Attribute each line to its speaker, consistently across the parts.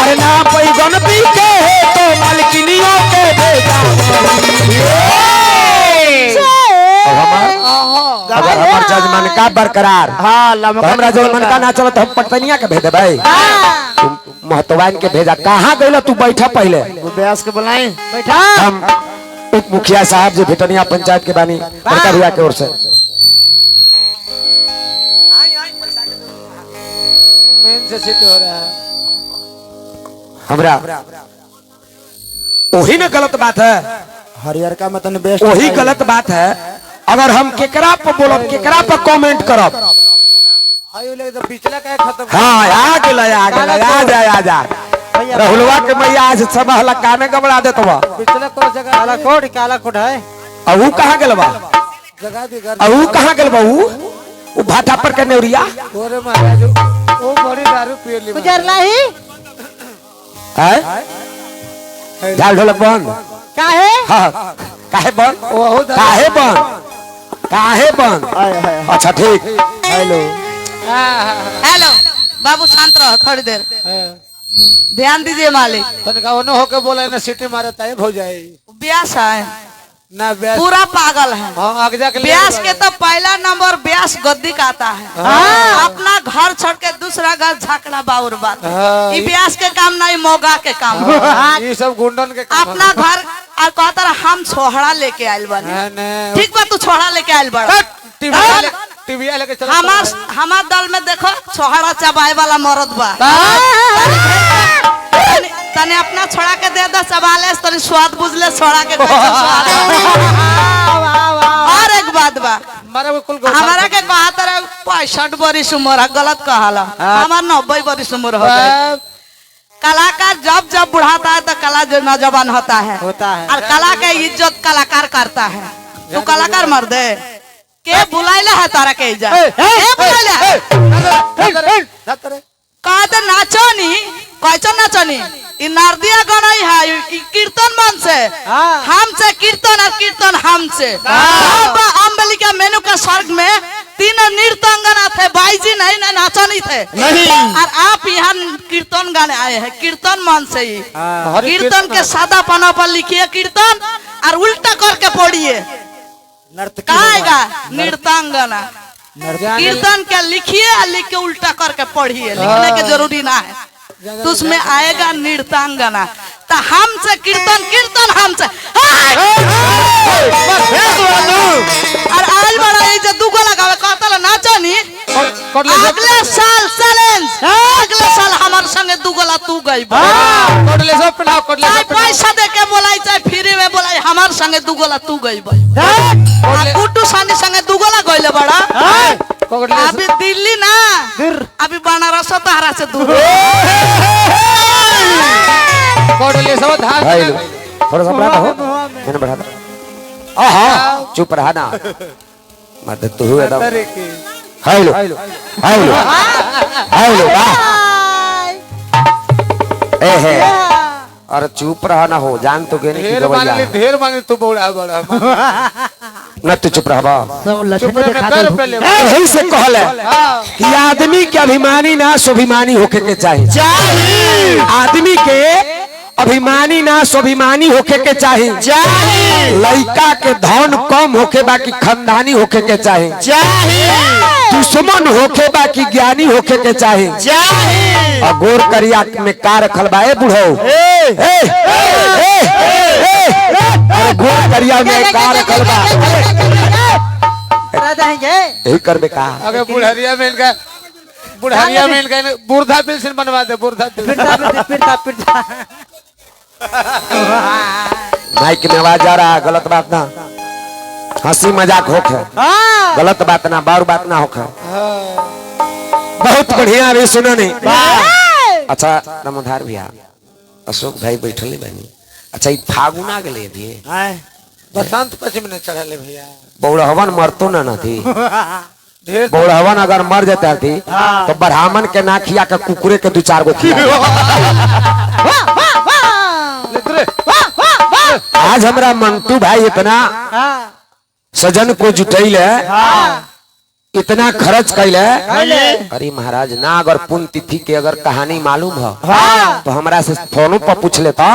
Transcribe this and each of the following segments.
Speaker 1: अरे ना पैगन पी के तो मालकिनियों के भेजा अगर हमार जजमान का बरकरार तो हमरा जजमान का ना चलो तो हम पटनिया के भेजे भाई महतवान के भेजा कहाँ गइल तू बैठा पहले
Speaker 2: व्यास के बुलाएं
Speaker 3: बैठा
Speaker 1: हम उप मुखिया साहब जो भिटनिया पंचायत के बानी बड़का भैया के ओर से
Speaker 2: मेन से सिट हो रहा है
Speaker 1: हमरा वही ना गलत बात है
Speaker 2: हरियर का मतलब बेस्ट
Speaker 1: वही गलत बात है अगर हम केकरा पर बोलब केकरा पर कमेंट करब
Speaker 2: आयु ले तो पिछला का खत्म
Speaker 1: हाँ आ जा राहुलवा के मैया आज सब हला काने गबड़ा देत बा
Speaker 2: पिछला को जगह काला कोट है
Speaker 1: अब वो कहाँ गेल बा
Speaker 2: जगह दी घर
Speaker 1: अब वो कहाँ गेल बा वो भाटा पर के नेवरिया
Speaker 2: ओरे महाराज वो बड़ी दारू पी ली
Speaker 3: गुजरला ही
Speaker 1: है झाल ढोलक बंद
Speaker 3: काहे
Speaker 1: हाँ काहे बंद
Speaker 2: ओहो
Speaker 1: काहे बंद अच्छा ठीक
Speaker 2: हेलो
Speaker 4: हेलो बाबू शांत रहो थोड़ी देर ध्यान दीजिए मालिक
Speaker 2: तनका ओनो होके बोला ना सिटी मारे ताए हो जाए
Speaker 4: ब्यास है
Speaker 2: ना व्यास
Speaker 4: पूरा पागल है
Speaker 2: हां आगे जाके
Speaker 4: ब्यास के तो पहला नंबर ब्यास गद्दी का आता है अपना घर छोड़ के दूसरा घर झाकना बाउर बात ये ब्यास के काम नहीं मोगा के काम
Speaker 2: ये सब गुंडन के काम
Speaker 4: अपना घर और कहता रहा हम छोहड़ा लेके आयल बने ठीक बा तू छोहड़ा लेके आयल बड़ा
Speaker 2: टीवी लेके चलो
Speaker 4: हमार दल में देखो छोहड़ा चबाए वाला मरद बा तने अपना छोड़ा के दे दो चबाले तनी स्वाद बुझले छोड़ा के और एक बात बा हमारा के कहा तरह 65 बरिस उम्र गलत कहाला हमार 90 बरिस उम्र हो गए कलाकार जब जब बुढ़ाता है तो कला जो नौजवान होता है और कला के इज्जत कलाकार करता है तू कलाकार मर दे के बुलाइले है तारा के इज्जत बुलाइले कहते नाचनी कैसे नाचनी इ नारदिया गणाई है इ कीर्तन मन से हमसे कीर्तन और कीर्तन हमसे अम्बलिका मेनू के स्वर्ग में तीनों नृत्यांगना थे बाईजी नहीं ना नाचनी थे और आप यहाँ कीर्तन गाने आए हैं कीर्तन मन से ही कीर्तन के सादा पन्ना पर लिखिए कीर्तन और उल्टा करके पढ़िए कहेगा नृत्यांगना कीर्तन के लिखिए और लिख के उल्टा करके पढ़िए लिखने के जरूरी ना है तो उसमें आएगा नृत्यांगना तो हमसे कीर्तन कीर्तन हमसे और आज बड़ा ये जो दुगो लगावे कहता नाचो नी अगले साल चैलेंज अगले साल हमारे संगे दुगोला तू गई पैसा दे के बोलाई चाहे फ्री में बोलाई हमारे संगे दुगोला तू गई कुट्टू सानी संगे दुगोला गईले बड़ा अभी दिल्ली ना अभी बनारस तहरा से दूर
Speaker 1: थोड़ा सा बढ़ा हो मैंने बढ़ा दो हाँ चुप रहा ना मत तू हुए तो हेलो हेलो हेलो ए है और चुप रहा ना हो जान तो गेने की गवैया
Speaker 2: ढेर मांगे तू बड़ा बड़ा
Speaker 1: न तू चुप रहा यही से कहले कि आदमी के अभिमानी ना स्वाभिमानी होके के चाहिए आदमी के अभिमानी ना स्वाभिमानी होके के चाहिए लड़का के धन कम होके बाकी खानदानी होके के चाहिए दुश्मन होके बाकी ज्ञानी होके के चाहिए और गोर करिया में का रखल बा ए बुढ़ो गोर करिया में का रखल बा यही करबे का
Speaker 2: अगर बुढ़ारिया में इनका बुढ़ा पेंशन बनवा दे बुढ़ा
Speaker 1: माइक में आवाज आ रहा गलत बात ना हंसी मजाक होके गलत बात ना बार बात ना होके बहुत बढ़िया अभी सुनो नहीं अच्छा नमोधार भैया अशोक भाई बैठले बनी अच्छा ये फागुना गले भी
Speaker 2: बसंत पश्चिम ने चढ़ले भैया
Speaker 1: बौड़हवन मरतो ना थी बौड़हवन अगर मर जाता थी तो ब्राह्मण के ना खिया के कुकुरे के 2-4 गो खिया आज हमरा मंटू भाई इतना सजन को जुटैले इतना खर्च कैले। अरे महाराज ना अगर पुण्य तिथि के अगर कहानी मालूम है तो हमरा से फोन पर पूछ लेता।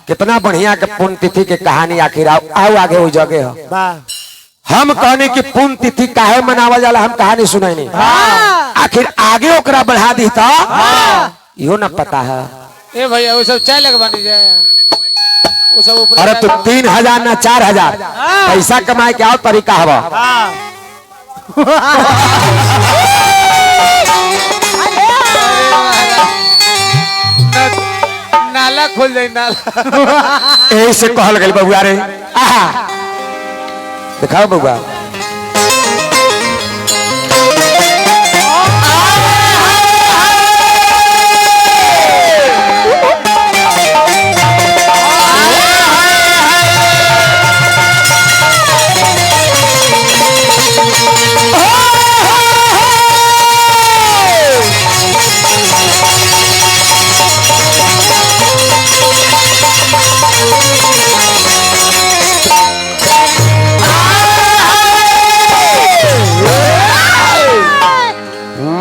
Speaker 1: कितना बढ़िया के पुण्य तिथि के कहानी आखिर आओ आगे वो जगह है। हम कहने की पुण्य तिथि काहे मनावल जाला हम कहानी सुनाई नहीं। आखिर आगे ओकरा बढ़ा दी तो यो न पता है।
Speaker 2: ए भैया वो सब चाय लग बनी जाए वो सब ऊपर।
Speaker 1: अरे तू 3000 ना 4000 पैसा कमाए के आओ तरीका हवा।
Speaker 2: नाला खोल जाए नाला।
Speaker 1: यही से कहल गई बबुआ रे। दिखाओ बबुआ।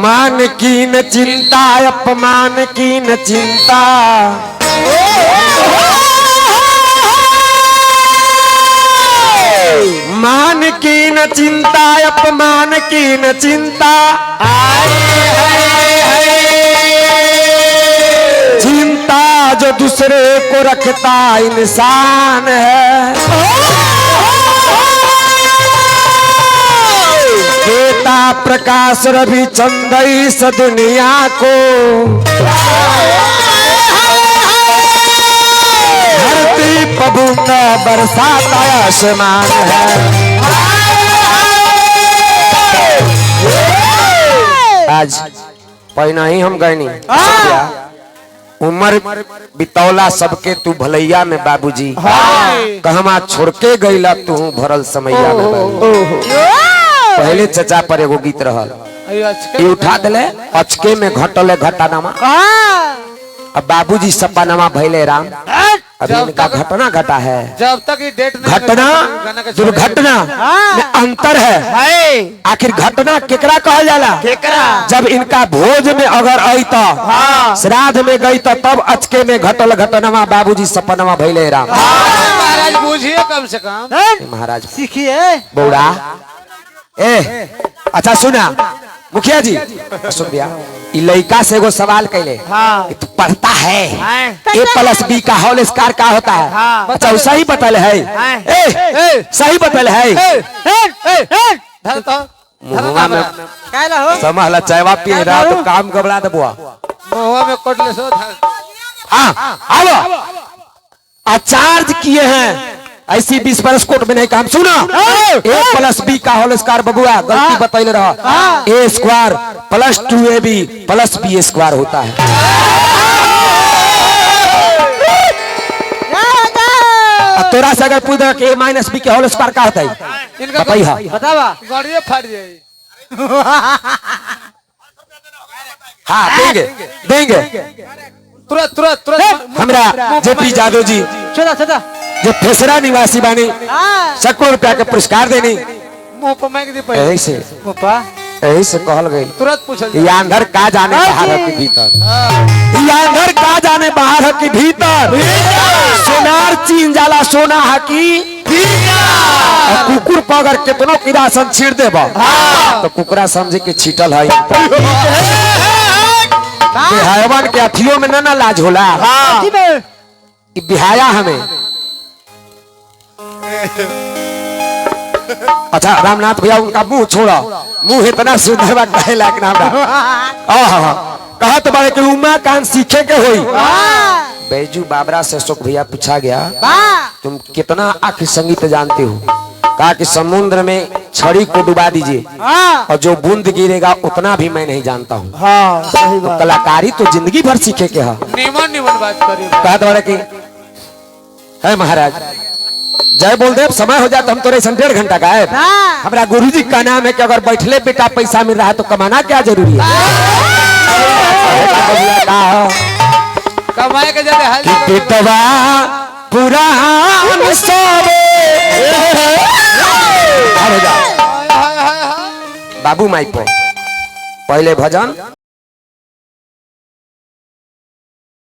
Speaker 1: मान की न चिंता अपमान की न चिंता। मान की न चिंता अपमान की न चिंता। चिंता जो दूसरे को रखता इंसान है। देता प्रकाश रवि चंद्र इस दुनिया को। धरती पबूंद बरसाता आसमान है। आज पहना ही हम गए नहीं उम्र बितौला सबके तू भलैया में बाबूजी कहमा छोड़ के गईला तू भरल समैया में बाबूजी। पहले चचा पर एगो गीत रहल ये उठा दिले अचके में घटले घटानामा। अब बाबूजी सपनामा भैले राम। अभी इनका घटना घटा है।
Speaker 2: जब तक ये डेट
Speaker 1: घटना दुर्घटना में अंतर है। आखिर घटना केकरा कहल जाला जब इनका भोज में अगर आई तो श्राद्ध में गई तो तब अचके में घटल घटनामा बाबूजी सपनामा भैले राम।
Speaker 2: महाराज बूझिए कम से कम
Speaker 1: महाराज
Speaker 4: सीखिए
Speaker 1: बौड़ा। अच्छा सुना मुखिया जी सुन दिया लड़का से एगो सवाल कैले कि तू पढ़ता है A+B का होल स्क्वायर का होता है। अच्छा सही बतल है सही बतल है। मुहवा में समहला चायवा पी रहा तो काम गबड़ा दे बुआ
Speaker 2: मुहवा में कोटले सो
Speaker 1: आओ चार्ज किए हैं ऐसी 20 बरस कोट में नहीं काम। सुना A+B का होल स्क्वायर बबुआ गलती बतैले रहा। A square plus 2AB plus B square होता है। तोरा से अगर पूछ कि A-B के होल स्क्वायर का होता है बताइए
Speaker 4: बतावा
Speaker 2: गाड़िए फट जाए।
Speaker 1: हाँ देंगे देंगे
Speaker 2: तुरंत तुरंत तुरंत
Speaker 1: हमरा जेपी यादव जी जो फेसरा निवासी बानी सैकड़ों रुपया के पुरस्कार देनी
Speaker 2: मुंह पर मैं दी पहले
Speaker 1: यही से कहल गई
Speaker 2: तुरंत पूछल
Speaker 1: ये अंदर का जाने बाहर है कि भीतर। ये अंदर का जाने बाहर है कि भीतर। सोनार चीन जाला सोना है कि कुकुर पर अगर कितनों किरासन छीड़ देबा तो कुकरा समझे कि छीटल है। बिहायवन के अथियों में ना लाज होला। बिहाया हमें। अच्छा रामनाथ भैया उनका मुंह छोड़ा मुंह इतना सुंदर बा कहे लायक ना कहा तो बड़े कि उमाकांत सीखे के होई। बैजू बाबरा से अशोक भैया पूछा गया तुम कितना आखिर संगीत जानते हो। कहा कि समुद्र में छड़ी को डुबा दीजिए और जो बूंद गिरेगा उतना भी मैं नहीं जानता हूँ। तो कलाकारी तो जिंदगी भर सीखे के है।
Speaker 2: निमन निमन बात करी।
Speaker 1: कहा तो बड़े कि है महाराज जय बोल दे समय हो जाए तो हम तो 1.5 घंटा का है। हमारा गुरुजी का नाम है कि अगर बैठले बेटा पैसा मिल रहा है तो कमाना क्या जरूरी है।
Speaker 2: कमाए के जगह हाल
Speaker 1: बेटवा पुरान सोवे बाबू माई पर पहले भजन